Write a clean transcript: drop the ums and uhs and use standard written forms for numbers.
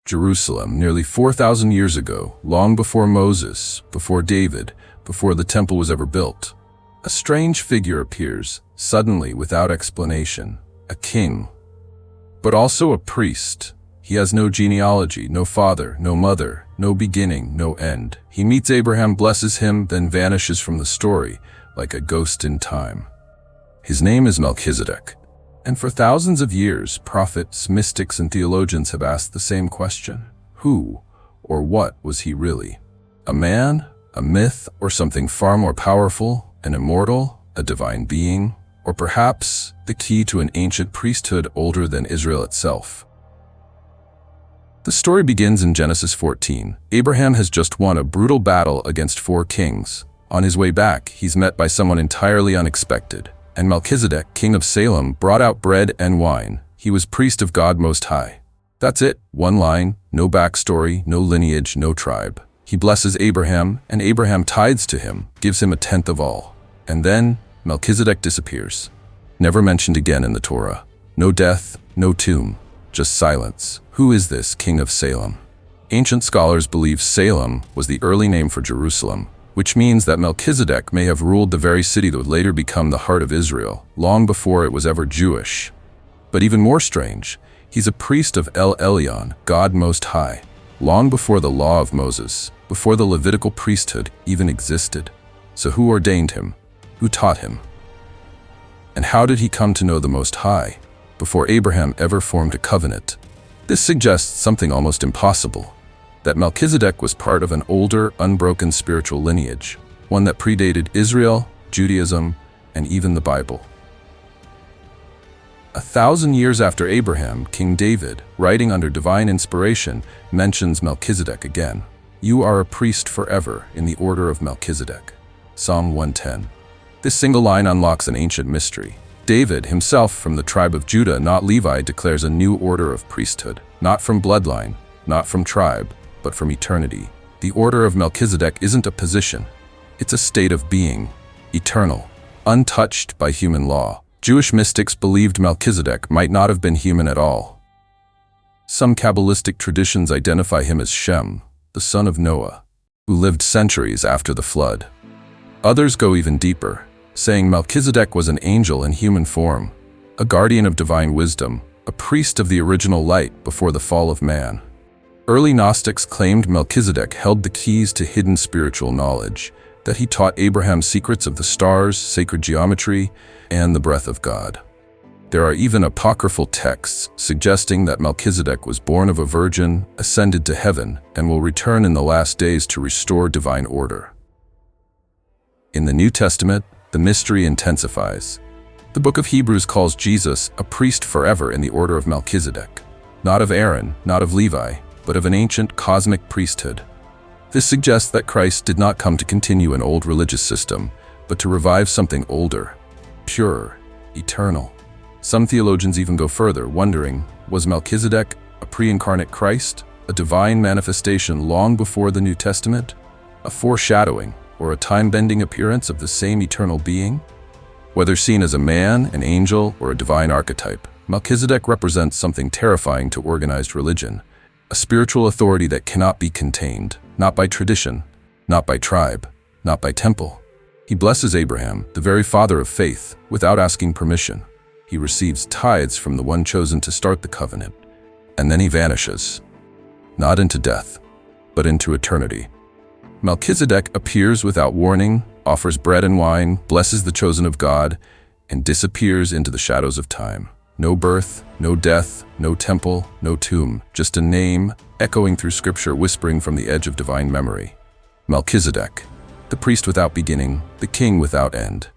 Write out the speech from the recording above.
Jerusalem, nearly 4,000 years ago, long before Moses, before David, before the temple was ever built. A strange figure appears, suddenly, without explanation, a king, but also a priest. He has no genealogy, no father, no mother, no beginning, no end. He meets Abraham, blesses him, then vanishes from the story like a ghost in time. His name is Melchizedek. And for thousands of years, prophets, mystics, and theologians have asked the same question. Who or what was he really? A man, a myth, or something far more powerful, an immortal, a divine being, or perhaps the key to an ancient priesthood older than Israel itself? The story begins in Genesis 14. Abraham has just won a brutal battle against 4 kings. On his way back, he's met by someone entirely unexpected. And Melchizedek, king of Salem, brought out bread and wine. He was priest of God Most High. That's it. One line, no backstory, no lineage, no tribe. He blesses Abraham, and Abraham tithes to him, gives him 1/10 of all. And then Melchizedek disappears. Never mentioned again in the Torah. No death, no tomb, just silence. Who is this king of Salem? Ancient scholars believe Salem was the early name for Jerusalem, which means that Melchizedek may have ruled the very city that would later become the heart of Israel, long before it was ever Jewish. But even more strange, he's a priest of El Elyon, God Most High, long before the law of Moses, before the Levitical priesthood even existed. So who ordained him? Who taught him? And how did he come to know the Most High, before Abraham ever formed a covenant? This suggests something almost impossible. That Melchizedek was part of an older, unbroken spiritual lineage, one that predated Israel, Judaism, and even the Bible. 1,000 years after Abraham, King David, writing under divine inspiration, mentions Melchizedek again. You are a priest forever in the order of Melchizedek. Psalm 110. This single line unlocks an ancient mystery. David, himself from the tribe of Judah, not Levi, declares a new order of priesthood, not from bloodline, not from tribe, but from eternity. The order of Melchizedek isn't a position. It's a state of being, eternal, untouched by human law. Jewish mystics believed Melchizedek might not have been human at all. Some Kabbalistic traditions identify him as Shem, the son of Noah, who lived centuries after the flood. Others go even deeper, saying Melchizedek was an angel in human form, a guardian of divine wisdom, a priest of the original light before the fall of man. Early Gnostics claimed Melchizedek held the keys to hidden spiritual knowledge, that he taught Abraham secrets of the stars, sacred geometry, and the breath of God. There are even apocryphal texts suggesting that Melchizedek was born of a virgin, ascended to heaven, and will return in the last days to restore divine order. In the New Testament, the mystery intensifies. The book of Hebrews calls Jesus a priest forever in the order of Melchizedek, not of Aaron, not of Levi, but of an ancient cosmic priesthood. This suggests that Christ did not come to continue an old religious system, but to revive something older, pure, eternal. Some theologians even go further, wondering, was Melchizedek a pre-incarnate Christ, a divine manifestation long before the New Testament, a foreshadowing or a time-bending appearance of the same eternal being? Whether seen as a man, an angel, or a divine archetype, Melchizedek represents something terrifying to organized religion, a spiritual authority that cannot be contained, not by tradition, not by tribe, not by temple. He blesses Abraham, the very father of faith, without asking permission. He receives tithes from the one chosen to start the covenant, and then he vanishes, not into death, but into eternity. Melchizedek appears without warning, offers bread and wine, blesses the chosen of God, and disappears into the shadows of time. No birth, no death, no temple, no tomb, just a name echoing through scripture, whispering from the edge of divine memory. Melchizedek, the priest without beginning, the king without end.